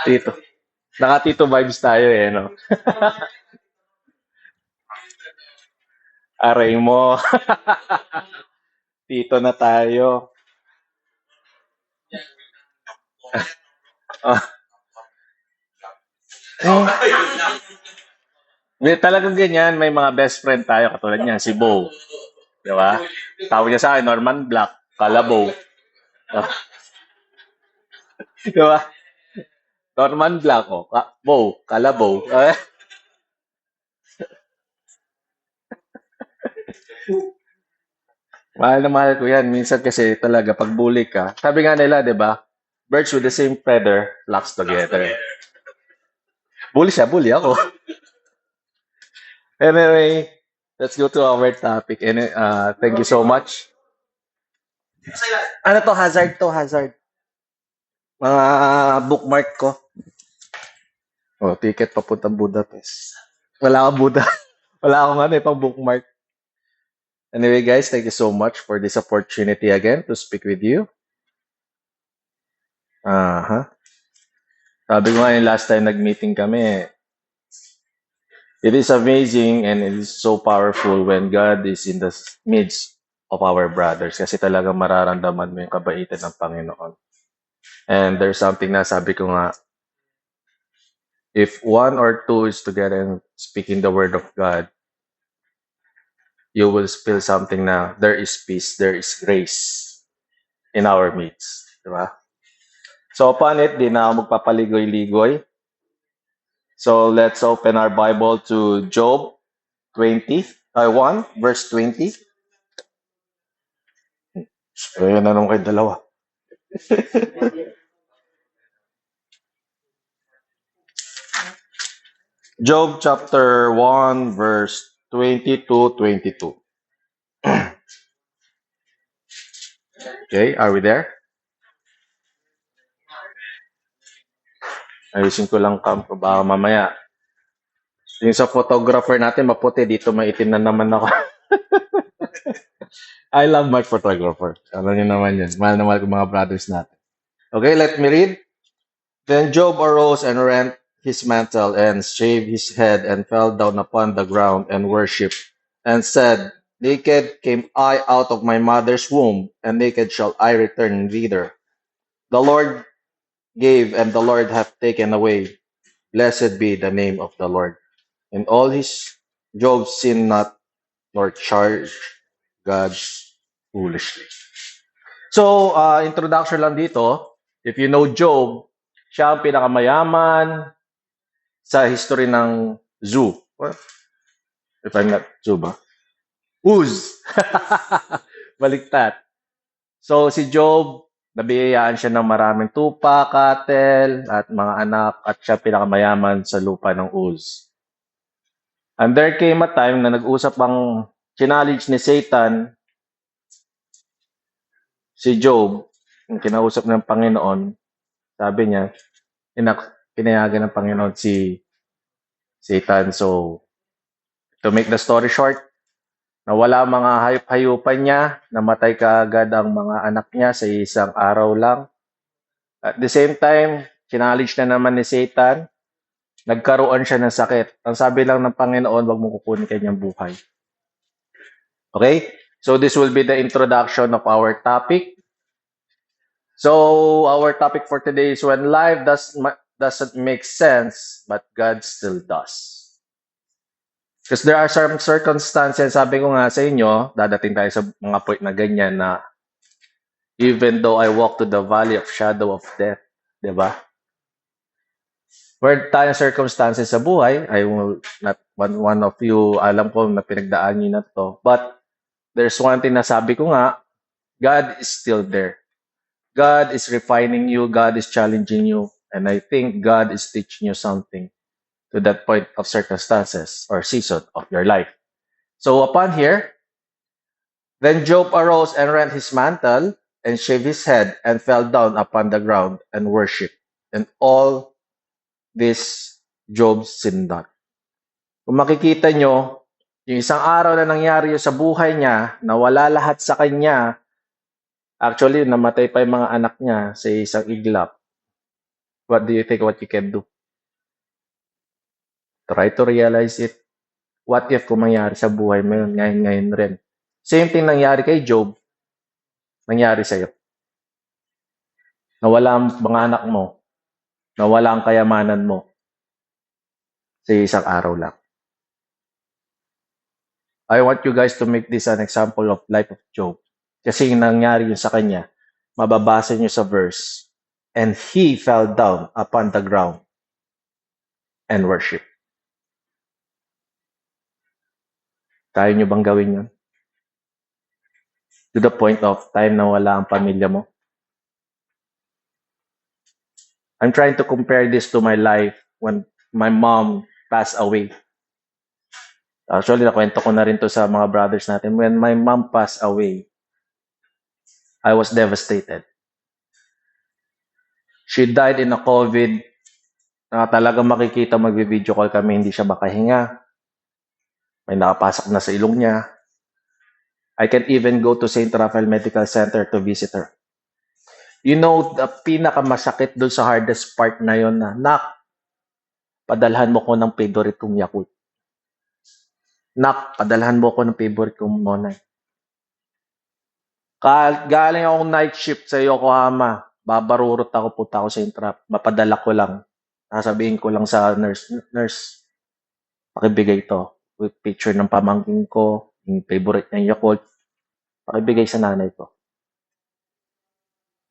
Tito. Naka-tito vibes tayo eh, no? Aray mo. Tito na tayo. Ah, may talagang ganyan, may mga best friend tayo katulad niyan, si Bo. Di ba? Tawag niya sa akin, Norman Black, Kalabow. Ah, di ba? Norman Black, oh. Bo, Kalabow. Mahal na mahal ko yan. Minsan kasi talaga, pag bully ka, sabi nga nila, di ba? Birds with the same feather flocks together. Bully siya, bully ako. Anyway, let's go to our topic. And thank you so much. Ano to? Hazard to, hazard. Mga bookmark ko. Oh, ticket papuntang Budapest. Wala akong Buda. Wala akong ano, pang bookmark. Anyway, guys, thank you so much for this opportunity again to speak with you. Uh-huh. Sabi ko nga yung last time nag-meeting kami, it is amazing and it is so powerful when God is in the midst of our brothers kasi talagang mararamdaman mo yung kabaitan ng Panginoon. And there's something na sabi ko nga, if one or two is together and speaking the word of God, you will feel something na there is peace, there is grace in our midst. Diba? So upon it, di na ako magpapaligoy-ligoy. So let's open our Bible to Job 1, verse 20. Ayan na nung kay dalawa. Job chapter 1, verse 20 to 22. Okay, are we there? Ayusin ko lang baka mamaya. Yung sa photographer natin, maputi. Dito maitim na naman ako. I love my photographer. Alam niyo naman yun. Mahal na mahal ko mga brothers natin. Okay, let me read. Then Job arose and rent his mantle and shaved his head and fell down upon the ground and worshipped and said, Naked came I out of my mother's womb, and naked shall I return thither. The Lord gave, and the Lord hath taken away. Blessed be the name of the Lord. In all his Job sinned not, nor charged God foolishly. So, introduction lang dito. If you know Job, siya ang pinakamayaman sa history ng zoo. Or, if I'm not zoo ba? Uz! Baliktad. So, si Job, nabiyayaan siya ng maraming tupa, cattle, at mga anak, at siya pinakamayaman sa lupa ng Uz. And there came a time na nag-usap ang challenge ni Satan si Job, yung kinausap ng Panginoon, sabi niya, pinayagan ng Panginoon si Satan. So, to make the story short, nawala mga hayop-hayupan niya, namatay kaagad ang mga anak niya sa isang araw lang. At the same time, challenge na naman ni Satan, nagkaroon siya ng sakit. Ang sabi lang ng Panginoon, wag mo kukunin kanyang buhay. Okay? So this will be the introduction of our topic. So our topic for today is when life doesn't make sense, but God still does. Because there are some circumstances, sabi ko nga sa inyo, dadating tayo sa mga point na ganyan na even though I walk to the valley of shadow of death, di ba? Where tayong circumstances sa buhay, I will not, one of you, alam ko na pinagdaan nyo na to. But there's one thing na sabi ko nga, God is still there. God is refining you. God is challenging you. And I think God is teaching you something to that point of circumstances or season of your life. So upon here, then Job arose and rent his mantle and shaved his head and fell down upon the ground and worshipped. And all this Job sinned not. Kung makikita nyo, yung isang araw na nangyari sa buhay niya, nawala lahat sa kanya, actually, namatay pa yung mga anak niya sa isang iglap. What do you think what you can do? Try to realize it. What if kung mangyari sa buhay mo yun, ngayon rin? Same thing nangyari kay Job, nangyari sa'yo. Nawala ang mga anak mo, nawala ang kayamanan mo sa isang araw lang. I want you guys to make this an example of life of Job. Kasi yung nangyari yun sa kanya, mababasa nyo sa verse, and he fell down upon the ground and worship. Kaya nyo bang gawin yun? To the point of time na wala ang pamilya mo? I'm trying to compare this to my life when my mom passed away. Actually, nakwento ko na rin to sa mga brothers natin. When my mom passed away, I was devastated. She died in a COVID na talagang makikita mag-video call kami, hindi siya makahinga. May nakapasok na sa ilong niya. I can even go to St. Raphael Medical Center to visit her. You know, the pinakamasakit doon sa hardest part na yon na, Nak, padalhan mo ko ng favorite kong Yakult. Nak, padalhan mo ko ng favorite kong Monay. Galing akong night shift sa Yokohama. Babarurot ako, punta ako sa Intrap. Mapadala ko lang. Sasabihin ko lang sa nurse, pakibigay to. With picture ng pamangkin ko, yung favorite niya Yakult. Pakibigay sa nanay ko.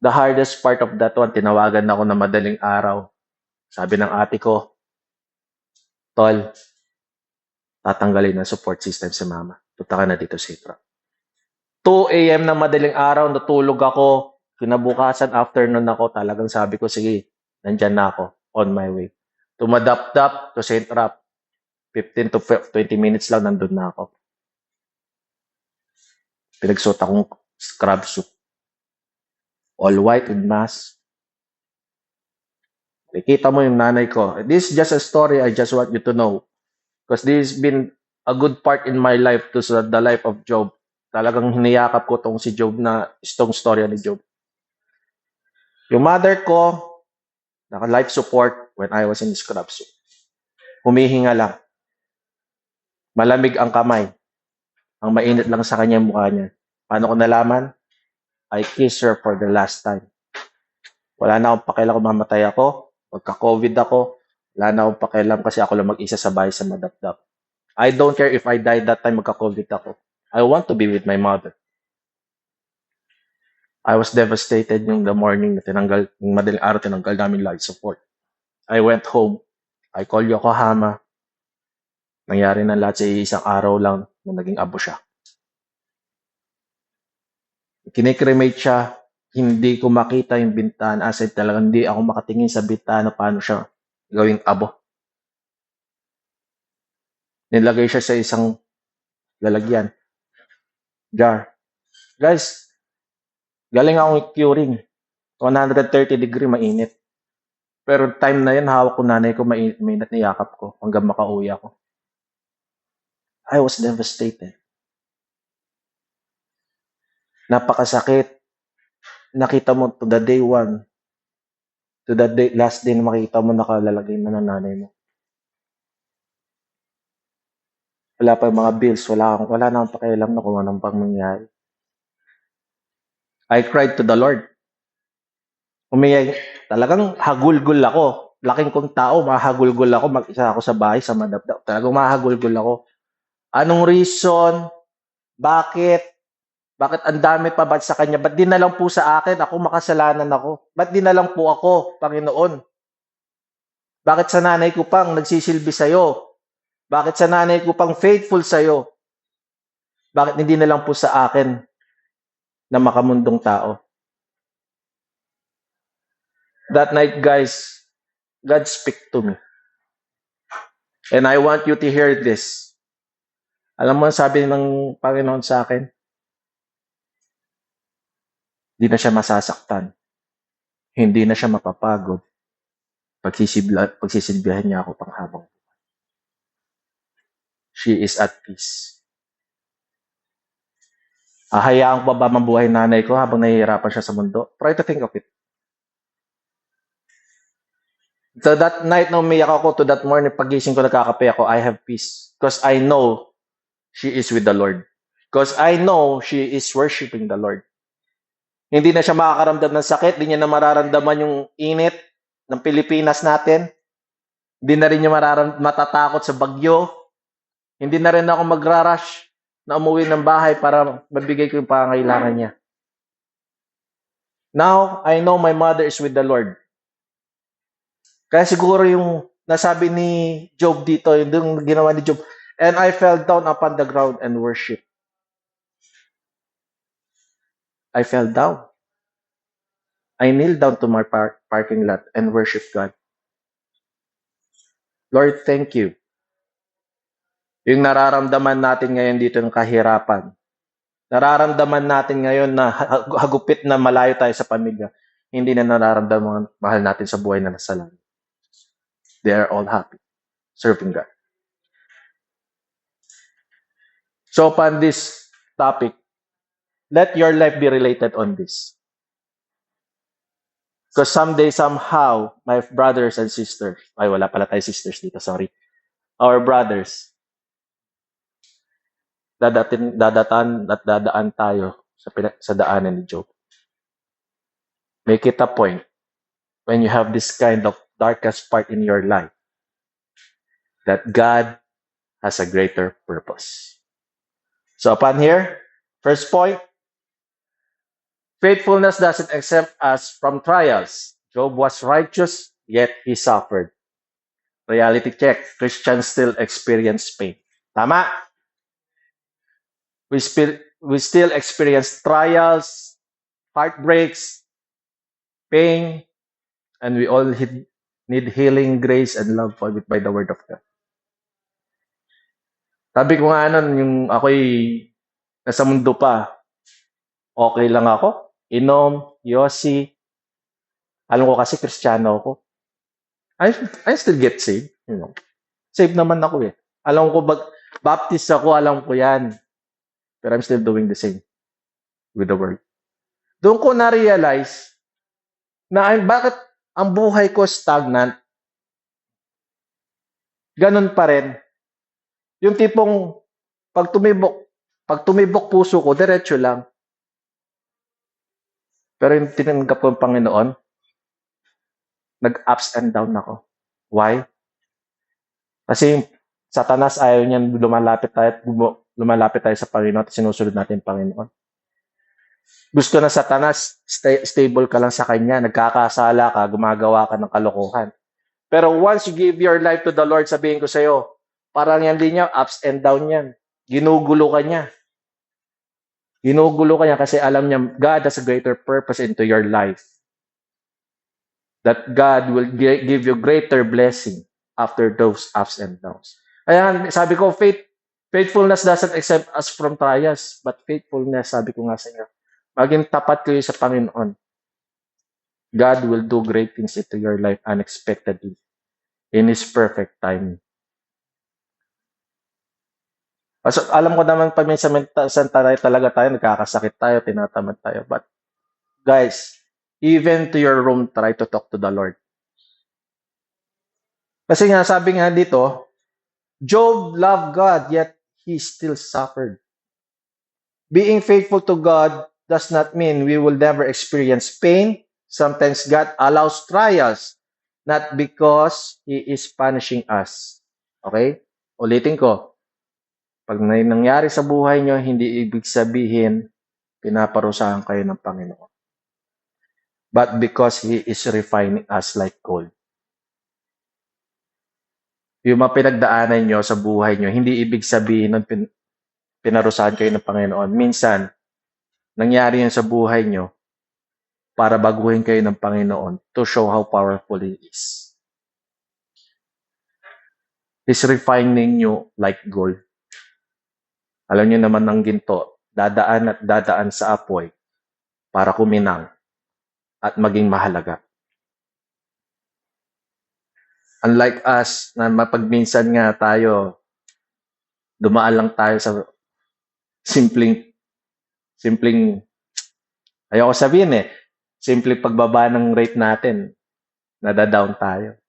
The hardest part of that one, tinawagan ako na madaling araw. Sabi ng ate ko, Tol, tatanggalin ng support system si mama. Punta ka na dito sa Intrap. 2 a.m. na madaling araw, natulog ako. Kinabukasan, afternoon ako, talagang sabi ko, sige, nandyan na ako, on my way. Tumadap-dap to St. Rap. 15 to 20 minutes lang, nandun na ako. Pinagsuot akong scrub suit. All white with mask. Nakita mo yung nanay ko. This is just a story I just want you to know. Because this has been a good part in my life to the life of Job. Talagang hiniyakap ko tong si Job na itong storya ni Job. Yung mother ko, naka-life support when I was in scrub suit. Humihinga lang. Malamig ang kamay. Ang mainit lang sa kanya mukha niya. Paano ko nalaman? I kissed her for the last time. Wala na akong pakialam kung mamatay ako. Magka-COVID ako. Wala na akong pakialam kasi ako lang mag-isa sa bahay sa madapdap. I don't care if I die that time, magka-COVID ako. I want to be with my mother. I was devastated yung the morning na tinanggal, yung madaling araw tinanggal namin life support. I went home. I called Yokohama. Nangyari na lahat sa isang araw lang na naging abo siya. Kinikremate siya, hindi ko makita yung bintana as in talagang hindi ako makatingin sa bintana paano siya gawing abo. Nilagay siya sa isang lalagyan. Jar. Guys, galing akong curing. 130 degree mainit. Pero time na yan, hawak ko nanay ko, mainit na yakap ko hanggang makauwi ako. I was devastated. Napakasakit. Nakita mo to the day one, to the day, last day na makita mo nakalalagay na ng nanay mo. Wala pa yung mga bills, wala na akong pakialam na kung anong pang mangyari. I cried to the Lord. Umiyay, talagang hagulgul ako. Laking kong tao, mahagulgul ako, mag-isa ako sa bahay, sa madapdap. Talagang mahagulgul ako. Anong reason? Bakit? Bakit ang dami pa? Ba't sa kanya? Ba't di na lang po sa akin? Ako makasalanan ako. Ba't di na lang po ako, Panginoon? Bakit sa nanay ko pang nagsisilbi sa'yo? Bakit sa nanay ko pang faithful sa'yo? Bakit hindi na lang po sa akin na makamundong tao? That night, guys, God speak to me. And I want you to hear this. Alam mo, sabi ng Panginoon sa akin, hindi na siya masasaktan. Hindi na siya mapapagod. Pagsisilbihan niya ako panghabang. She is at peace. Hahayaan ko ba mabuhay nanay ko habang nahihirapan siya sa mundo? Try to think of it. So that night na umiyak ako, to that morning, pagising ko, nagkakape ako, I have peace. Because I know she is with the Lord. Because I know she is worshiping the Lord. Hindi na siya makakaramdam ng sakit, hindi niya na mararamdaman yung init ng Pilipinas natin. Hindi na rin niya matatakot sa bagyo. Hindi na rin ako magrarush na umuwi ng bahay para mabigay ko yung pangangailangan niya. Now, I know my mother is with the Lord. Kaya siguro yung nasabi ni Job dito, yung ginawa ni Job, and I fell down upon the ground and worship. I fell down. I kneel down to my parking lot and worship God. Lord, thank you. Yung nararamdaman natin ngayon dito ng kahirapan, nararamdaman natin ngayon na hagupit na malayo tayo sa pamilya, hindi na nararamdaman mahal natin sa buhay na nasa langit. They are all happy, serving God. So upon this topic, let your life be related on this. Because someday, somehow, my brothers and sisters, ay wala pala tayo sisters dito, sorry. Our brothers, dadaan tayo sa daanan ni Job. Make it a point when you have this kind of darkest part in your life that God has a greater purpose. So upon here, first point, faithfulness doesn't exempt us from trials. Job was righteous, yet he suffered. Reality check, Christians still experience pain. Tama? We still experience trials, heartbreaks, pain, and we all need healing, grace, and love by the Word of God. Sabi ko nga nun, yung ako'y nasa mundo pa, okay lang ako. Inom, yosi. Alam ko kasi Kristiyano ako. I still get saved. You know. Saved naman ako eh. Alam ko, baptist ako, alam ko yan. But I'm still doing the same with the Word. Doon ko na-realize na bakit ang buhay ko stagnant. Ganun pa rin. Yung tipong pag tumibok puso ko, diretso lang. Pero yung tinanggap ko ng Panginoon, nag-ups and down ako. Why? Kasi Satanas ayaw niyan lumalapit tayo sa Panginoon at sinusunod natin ang Panginoon. Gusto na Satanas, stable ka lang sa Kanya, nagkakasala ka, gumagawa ka ng kalokohan. Pero once you give your life to the Lord, sabihin ko sa'yo, parang yan din niya, ups and down yan. Ginugulo ka niya. Ginugulo ka niya kasi alam niya, God has a greater purpose into your life. That God will give you greater blessing after those ups and downs. Ayan, sabi ko, faithfulness doesn't exempt us from trials, but faithfulness, sabi ko nga sa inyo, maging tapat kayo sa Panginoon. God will do great things into your life unexpectedly in His perfect time. So, alam ko naman pag minsan talaga tayo, nagkakasakit tayo, tinatamad tayo. But guys, even to your room, try to talk to the Lord. Kasi nga, sabi nga dito, Job loved God, yet he still suffered. Being faithful to God does not mean we will never experience pain. Sometimes God allows trials, not because He is punishing us. Okay? Ulitin ko. Pag nangyari sa buhay nyo, hindi ibig sabihin, pinaparusahan kayo ng Panginoon. But because He is refining us like gold. Yung mga pinagdaanan nyo sa buhay nyo, hindi ibig sabihin nun pinarusahan kayo ng Panginoon. Minsan, nangyari yun sa buhay nyo para baguhin kayo ng Panginoon to show how powerful He is. He's refining you like gold. Alam niyo naman ng ginto, dadaan at dadaan sa apoy para kuminang at maging mahalaga. Unlike us, na mapagminsan nga tayo, dumaan lang tayo sa simpleng, ayoko sabihin simpleng pagbaba ng rate natin, nadadown tayo.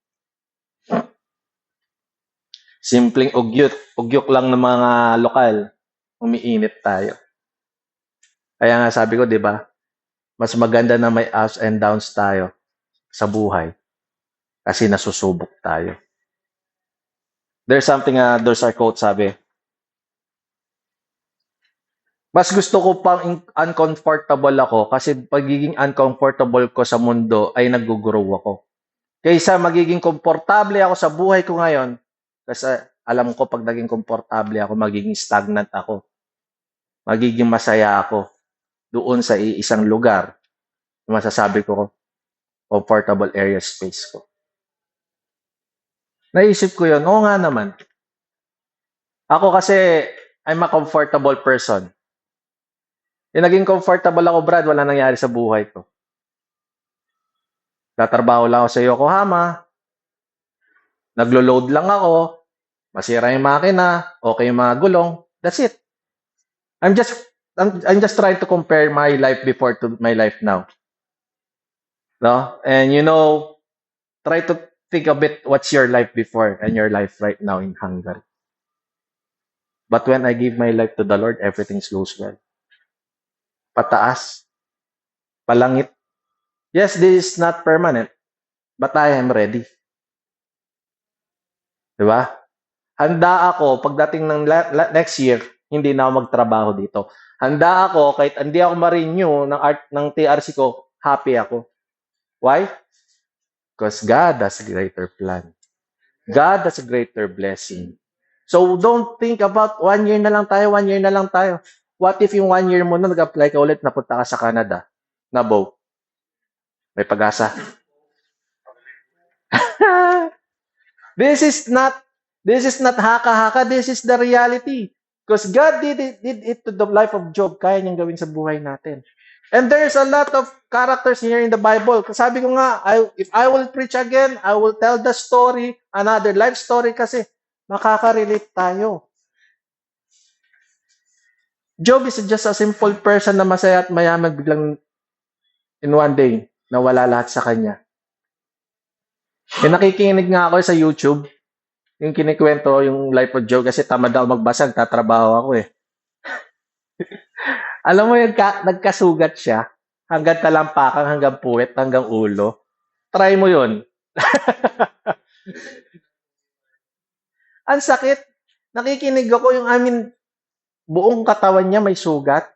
Simpleng ugyot. Ugyok lang ng mga lokal. Umiinit tayo. Kaya nga sabi ko, di ba, mas maganda na may ups and downs tayo sa buhay kasi nasusubok tayo. There's something, there's our quote sabi, mas gusto ko pang uncomfortable ako kasi pagiging uncomfortable ko sa mundo ay nag-grow ako. Kaysa magiging komportable ako sa buhay ko ngayon, kasi alam ko pag naging komportable ako, magiging stagnant ako. Magiging masaya ako doon sa isang lugar. Masasabi ko, comfortable area space ko. Naisip ko yun, oo nga naman. Ako kasi, I'm a comfortable person. Yung naging comfortable ako, Brad, wala nangyari sa buhay ko. Tatrabaho lang ako sa Yokohama, naglo-load lang ako, masira yung makina, okay yung mga gulong, that's it. I'm just I'm just trying to compare my life before to my life now. No? And try to think a bit what's your life before and your life right now in Hungary. But when I give my life to the Lord, everything goes well. Pataas, palangit. Yes, this is not permanent, but I am ready. Di ba? Handa ako pagdating ng next year, hindi na ako magtrabaho dito. Handa ako kahit hindi ako ma-renew ng TRC ko, happy ako. Why? Because God has a greater plan. God has a greater blessing. So don't think about 1 year na lang tayo, 1 year na lang tayo. What if yung 1 year mo na nag-apply ka ulit, napunta ka sa Canada? Nabow. May pag-asa. This is not haka-haka, this is the reality. Because God did it to the life of Job, kaya niyang gawin sa buhay natin. And there's a lot of characters here in the Bible. Sabi ko nga, if I will preach again, I will tell the story, another life story kasi makaka-relate tayo. Job is just a simple person na masaya at mayaman biglang in one day, nawala lahat sa kanya. Nakikinig nga ako sa YouTube, yung kinikwento, yung life of Job kasi tamad ako magbasa, tatrabaho ako eh. Alam mo yung nagkasugat siya, hanggang talampakan, hanggang puwet, hanggang ulo. Try mo yun. Ang sakit. Nakikinig ako buong katawan niya may sugat.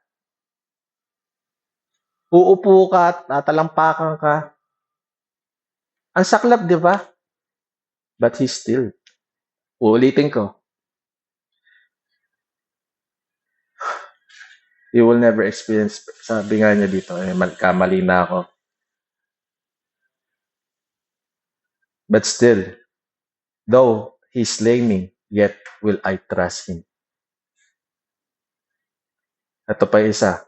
Uupo ka, tatalampakan ka. Ang saklap, di ba? But he's still. Uulitin ko. You will never experience, sabi nga niya dito, kamali na ako. But still, though he slay me, yet will I trust him. Ito pa isa.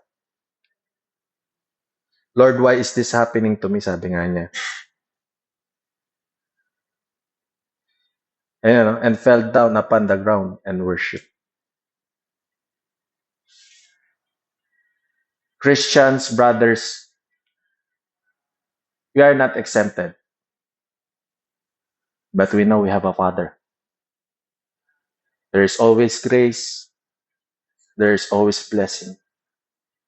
Lord, why is this happening to me? Sabi nga niya. And fell down upon the ground and worship. Christians, brothers, we are not exempted. But we know we have a Father. There is always grace. There is always blessing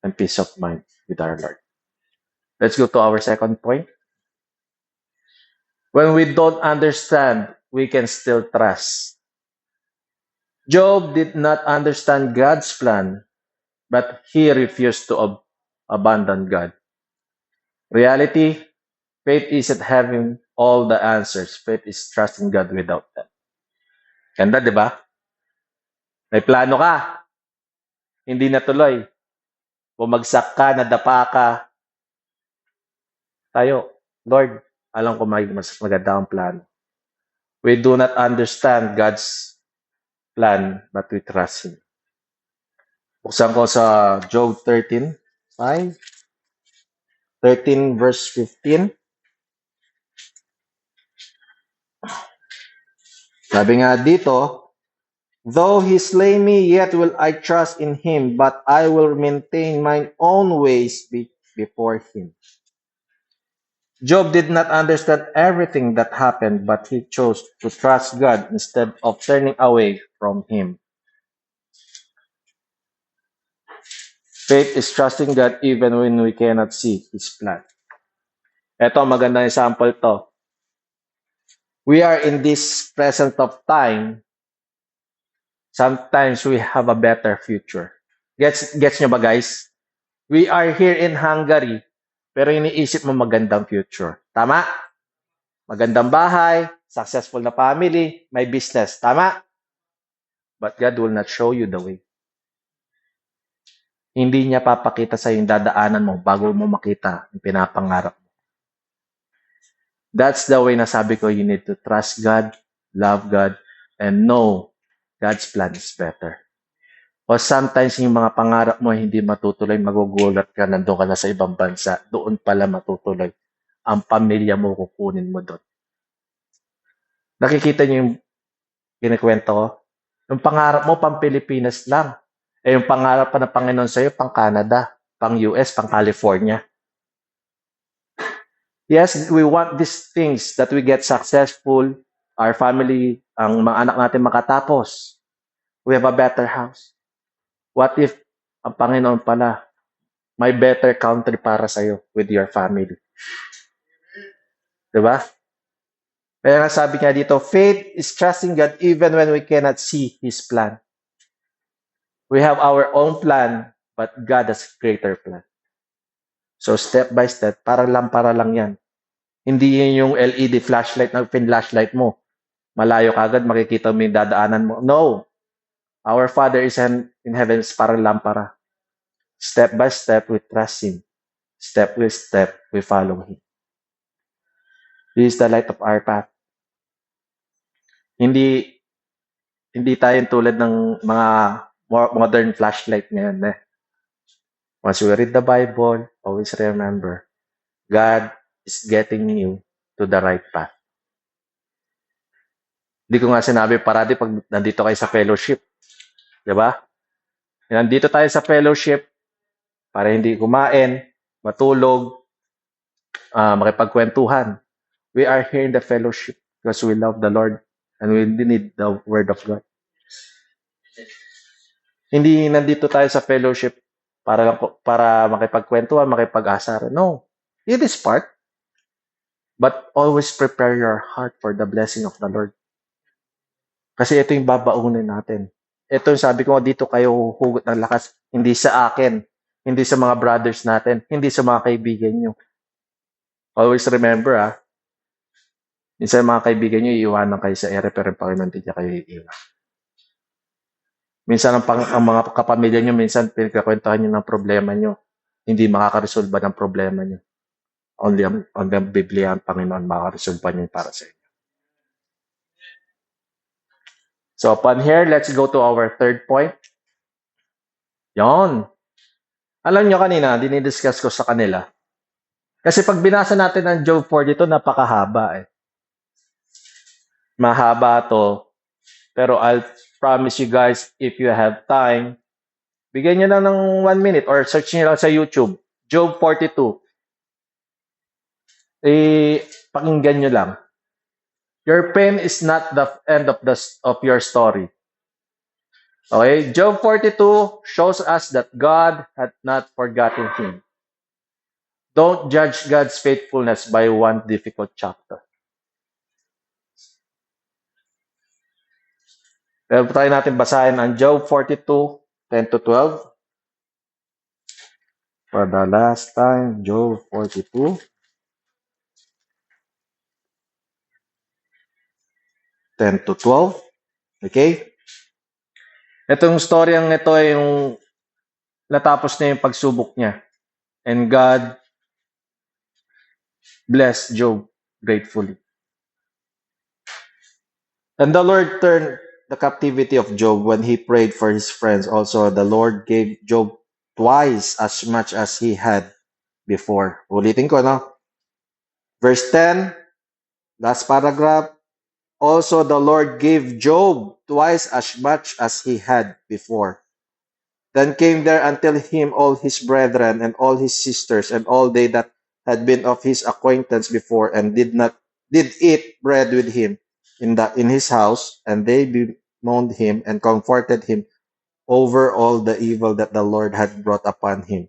and peace of mind with our Lord. Let's go to our second point. When we don't understand, we can still trust. Job did not understand God's plan, but he refused to abandon God. Reality, faith isn't having all the answers. Faith is trusting God without them. Ganda, di ba? May plano ka. Hindi natuloy. Bumagsak ka, nadapa ka. Tayo, Lord, alam ko mas maganda ang plano. We do not understand God's plan, but we trust Him. Buksan ko sa Job 13:5. 13 verse 15. Sabi nga dito, though he slay me, yet will I trust in him, but I will maintain mine own ways before him. Job did not understand everything that happened, but he chose to trust God instead of turning away from Him. Faith is trusting God even when we cannot see His plan. Ito, magandang example to. We are in this present of time, sometimes we have a better future. Gets nyo ba guys? We are here in Hungary, pero iniisip mo magandang future. Tama? Magandang bahay, successful na family, may business. Tama? But God will not show you the way. Hindi niya papakita sa yung dadaanan mo bago mo makita yung pinapangarap mo. That's the way na sabi ko, you need to trust God, love God, and know God's plan is better. O sometimes yung mga pangarap mo hindi matutuloy, magugulat ka, nandun ka na sa ibang bansa, doon pala matutuloy. Ang pamilya mo kukunin mo doon. Nakikita niyo yung kinikwento ko? Yung pangarap mo pang Pilipinas lang. Yung pangarap pa ng Panginoon sa'yo, pang Canada, pang US, pang California. Yes, we want these things that we get successful, our family, ang mga anak natin makatapos. We have a better house. What if ang Panginoon pala, may better country para sa'yo with your family? Diba? Kaya nga sabi nga dito, faith is trusting God even when we cannot see His plan. We have our own plan, but God has greater plan. So step by step, para lang yan. Hindi yun yung LED flashlight na pin-flashlight mo. Malayo kagad, makikita mo yung dadaanan mo. No. Our Father is in heaven is parang lampara. Step by step, we trust Him. Step by step, we follow Him. This is the light of our path. Hindi tayo tulad ng mga modern flashlight ngayon. Once we read the Bible, always remember, God is getting you to the right path. Hindi ko nga sinabi parati pag nandito kayo sa fellowship. Diba? Nandito tayo sa fellowship para hindi kumain, matulog, makipagkwentuhan. We are here in the fellowship because we love the Lord and we need the Word of God. Hindi nandito tayo sa fellowship para makipagkwentuhan, makipag-asaran. No. It is part. But always prepare your heart for the blessing of the Lord. Kasi ito yung babaunin natin. Ito yung sabi ko, dito kayo hugot ng lakas. Hindi sa akin. Hindi sa mga brothers natin. Hindi sa mga kaibigan nyo. Always remember, minsan mga kaibigan nyo, iiwanan kayo sa ere, pero yung Panginoon hindi niya kayo iiwan. Minsan ang mga kapamilya nyo, minsan pinagkakwentuhan nyo ng problema nyo. Hindi makakaresolba ng problema nyo. Only ang Biblia, ang Panginoon makakaresolba nyo para sa inyo. So upon here, let's go to our third point. Yon. Alam nyo kanina, dinidiscuss ko sa kanila. Kasi pag binasa natin ang Job 42, napakahaba eh. Mahaba to. Pero I'll promise you guys, if you have time, bigyan nyo lang ng 1 minute or search nyo lang sa YouTube. Job 42. Pakinggan nyo lang. Your pain is not the end of your story. Okay? Job 42 shows us that God had not forgotten him. Don't judge God's faithfulness by one difficult chapter. Pero try natin basahin ang Job 42, 10 to 12. For the last time, Job 42. 10 to 12. Okay? Itong storyang ito ay yung natapos na yung pagsubok niya. And God blessed Job gratefully. And the Lord turned the captivity of Job when he prayed for his friends. Also, the Lord gave Job twice as much as he had before. Ulitin ko, no? Verse 10, last paragraph. Also, the Lord gave Job twice as much as he had before. Then came there until him all his brethren and all his sisters and all they that had been of his acquaintance before and did eat bread with him in his house, and they bemoaned him and comforted him over all the evil that the Lord had brought upon him.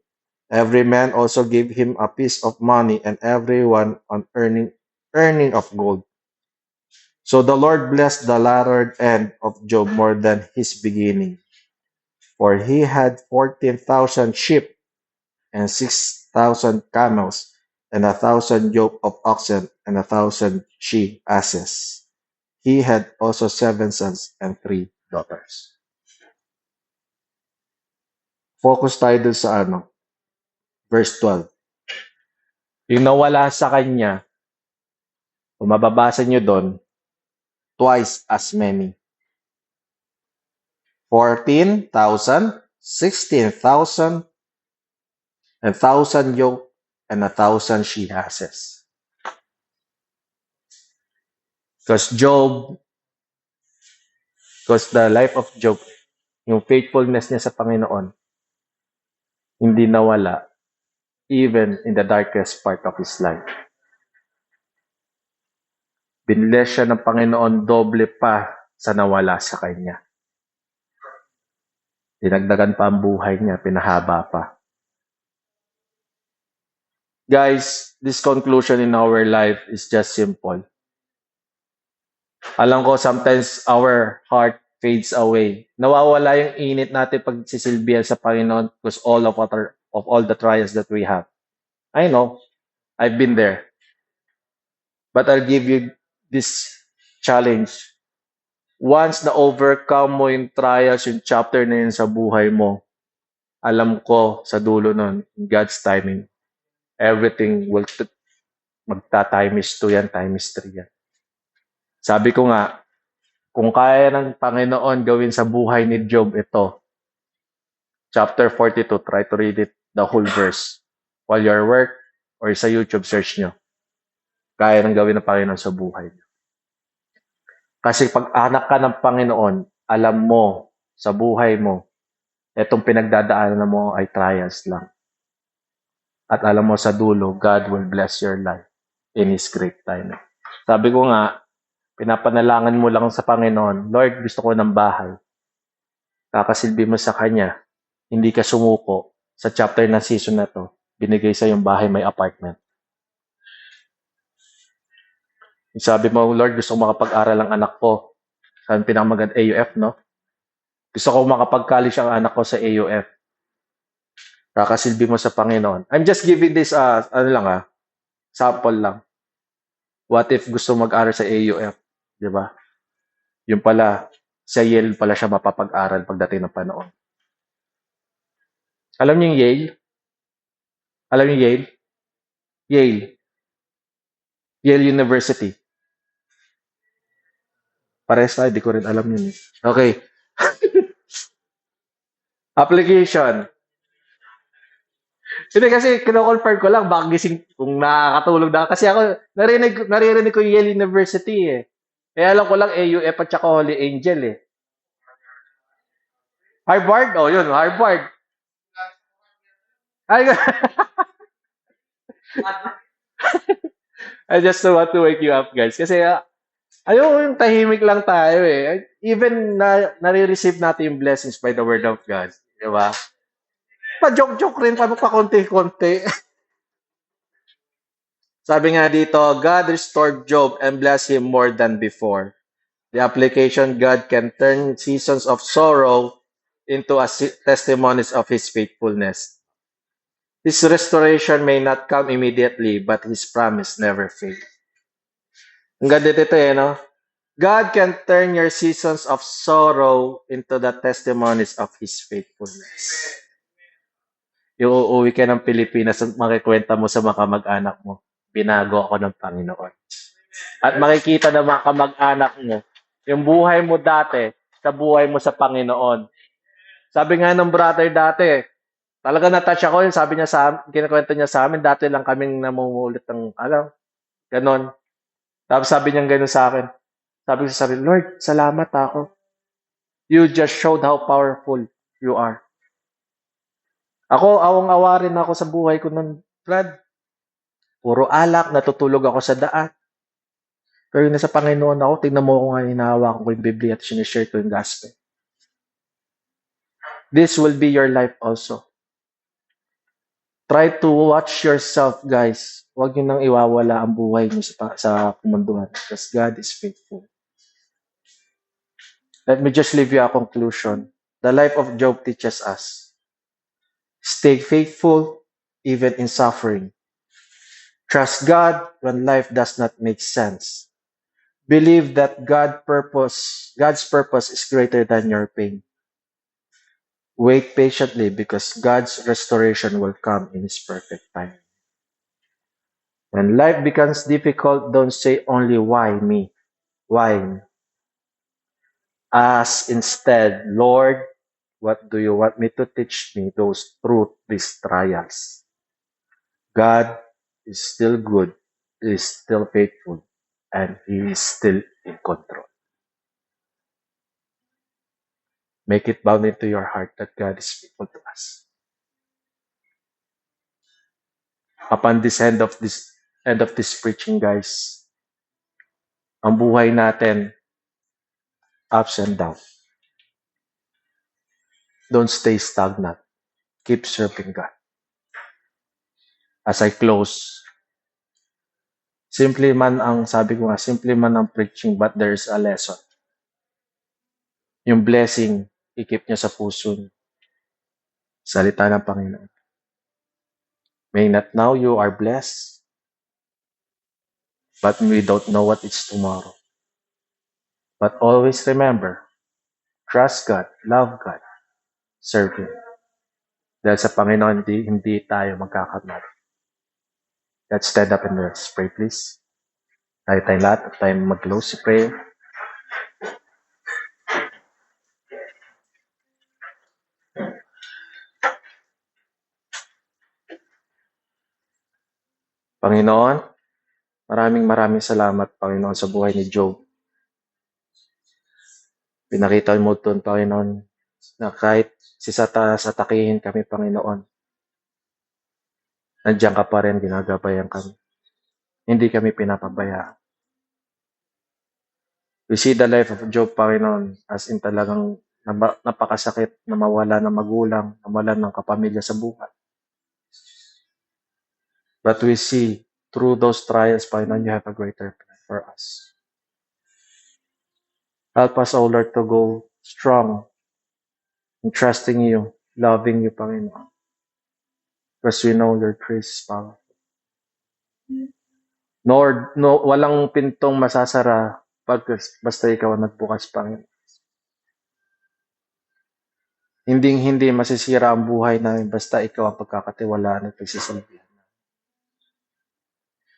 Every man also gave him a piece of money, and every one an earning of gold. So the Lord blessed the latter end of Job more than his beginning, for he had 14,000 sheep and 6,000 camels, and 1,000 yoke of oxen, and 1,000 she asses. He had also 7 sons and 3 daughters. Focus tayo dun sa verse 12. Yung nawala sa kanya, kung mababasa nyo doon, twice as many. 14,000, 16,000, and 1,000 yoke, and 1,000 she asses. Because the life of Job, yung faithfulness niya sa Panginoon, hindi nawala even in the darkest part of his life. Binless siya ng Panginoon doble pa sa nawala sa kanya. Dinagdagan pa ang buhay niya, pinahaba pa. Guys, this conclusion in our life is just simple. Alam ko, sometimes our heart fades away. Nawawala yung init natin pag sisilbihan sa Panginoon because of all the trials that we have. I know, I've been there. But I'll give you this challenge. Once na overcome mo yung trials, yung chapter na yun sa buhay mo, alam ko sa dulo nun, God's timing, everything will magta-times 2 yan, times 3 yan. Sabi ko nga, kung kaya ng Panginoon gawin sa buhay ni Job ito, chapter 42, try to read it, the whole verse, while you're at work or sa YouTube search nyo. Kaya nang gawin ng Panginoon sa buhay niyo. Kasi pag anak ka ng Panginoon, alam mo sa buhay mo, itong pinagdadaanan mo ay trials lang. At alam mo sa dulo, God will bless your life in His great time. Sabi ko nga, pinapanalangin mo lang sa Panginoon, Lord, gusto ko ng bahay. Kakasilbi mo sa Kanya, hindi ka sumuko sa chapter na season na to, binigay sa yung bahay, may apartment. Sabi mo, Lord, gusto ko makapag-aral ang anak ko. Saan pinakamaganda? AUF, no? Gusto ko makapag-college ang anak ko sa AUF. Kakasilbi mo sa Panginoon. I'm just giving this, sample lang. What if gusto mag-aral sa AUF? Di ba? Yung pala, sa Yale pala siya mapapag-aral pagdating ng panahon. Alam niyo yung Yale? Alam niyo Yale? Yale. Yale University. Parehas tayo, di ko rin alam yun. Okay. Application. Hindi kasi kino-confirm ko lang baka gising kung nakakatulog na. Kasi ako, naririnig ko yung Yale University eh. Kaya alam ko lang AUF at saka Holy Angel eh. Harvard? Oh, yun, Harvard. Ay, I just want to wake you up, guys. Kasi ayoko yung tahimik lang tayo eh. Even nare-receive natin yung blessings by the word of God. Di ba? Pa-joke-joke rin, pa konti-konti. Sabi nga dito, God restored Job and blessed him more than before. The application, God can turn seasons of sorrow into testimonies of His faithfulness. His restoration may not come immediately, but His promise never fails. Ang ganda dito no? God can turn your seasons of sorrow into the testimonies of His faithfulness. Yung uuwi ka ng Pilipinas at makikwenta mo sa mga kamag-anak mo, binago ako ng Panginoon. At makikita ng mga kamag-anak mo, yung buhay mo dati, sa buhay mo sa Panginoon. Sabi nga ng brother dati, talaga na-touch ako yun. Sabi niya kinakwento niya sa amin, dati lang kaming namumulit ng, ganon. Tapos sabi niya gano'n sa akin. Sabi ko sa sarili, Lord, salamat ako. You just showed how powerful you are. Ako, awang-awa rin ako sa buhay ko nun, Brad. Puro alak, natutulog ako sa daan. Pero yung nasa Panginoon ako, tingnan mo kung nga hinahawakan ko yung Biblia at sinishare ko yung gospel. This will be your life also. Try to watch yourself, guys. Huwag nyo nang iwawala ang buhay nyo sa kumunduhan because God is faithful. Let me just leave you a conclusion. The life of Job teaches us. Stay faithful even in suffering. Trust God when life does not make sense. Believe that God's purpose is greater than your pain. Wait patiently because God's restoration will come in His perfect time. When life becomes difficult, don't say only why me? Why me? Ask instead, Lord, what do you want me to teach me those through these trials? God is still good, He is still faithful, and He is still in control. Make it bound into your heart that God is faithful to us. Upon this end of this preaching, guys, ang buhay natin, ups and downs. Don't stay stagnant. Keep serving God. As I close, sabi ko nga, simple man ang preaching, but there's a lesson. Yung blessing, ikip niya sa puso niyo. Salita ng Panginoon. May not now you are blessed, but we don't know what is tomorrow. But always remember, trust God, love God, serve Him. Dahil sa Panginoon, hindi tayo magkakamali. Let's stand up and let's pray, please. Tayo lahat at tayo mag-close si prayer. Panginoon, maraming salamat, Panginoon, sa buhay ni Job. Pinakita mo doon, Panginoon, na kahit si Satanas atakihin kami, Panginoon, nandiyan ka pa rin, ginagabayan kami. Hindi kami pinapabayaan. We see the life of Job, Panginoon, as in talagang napakasakit na mawala ng magulang, mawala ng kapamilya sa buhay. But we see, through those trials, Panginoon, you have a greater plan for us. Help us, O Lord, to go strong in trusting you, loving you, Panginoon. Because we know your grace is powerful. Lord, walang pintong masasara basta ikaw ang nagbukas, Panginoon. Hindi masisira ang buhay namin basta ikaw ang pagkakatiwalaan at pagsisilbihan.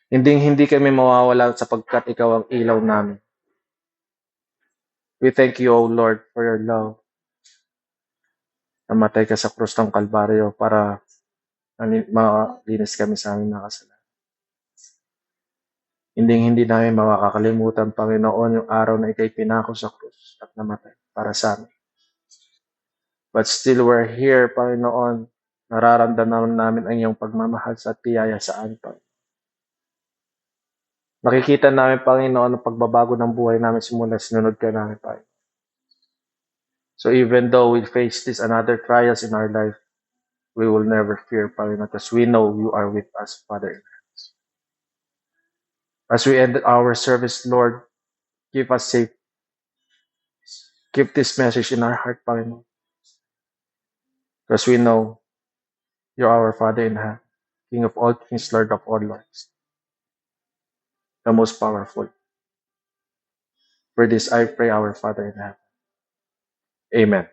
Hindi kami mawawala sapagkat ikaw ang ilaw namin. We thank you, O Lord, for your love. Namatay ka sa krus ng Kalbaryo para malinis kami sa aming nakasalanan. Hindi namin makakalimutan, Panginoon, yung araw na ikay pinako sa krus at namatay para sa amin. But still we're here, Panginoon. Nararamdaman namin ang iyong pagmamahal sa tiyaya sa amin, Panginoon. Nakikita namin, Panginoon, ang pagbabago ng buhay namin simula sinunod ka namin, Panginoon. So even though we face this another trials in our life, we will never fear, Panginoon, because we know you are with us, Father. As we end our service, Lord, keep us safe. Keep this message in our heart, Panginoon. Because we know you're our Father in heaven, King of all kings, Lord of all lords, the most powerful. For this I pray, our Father in heaven. Amen.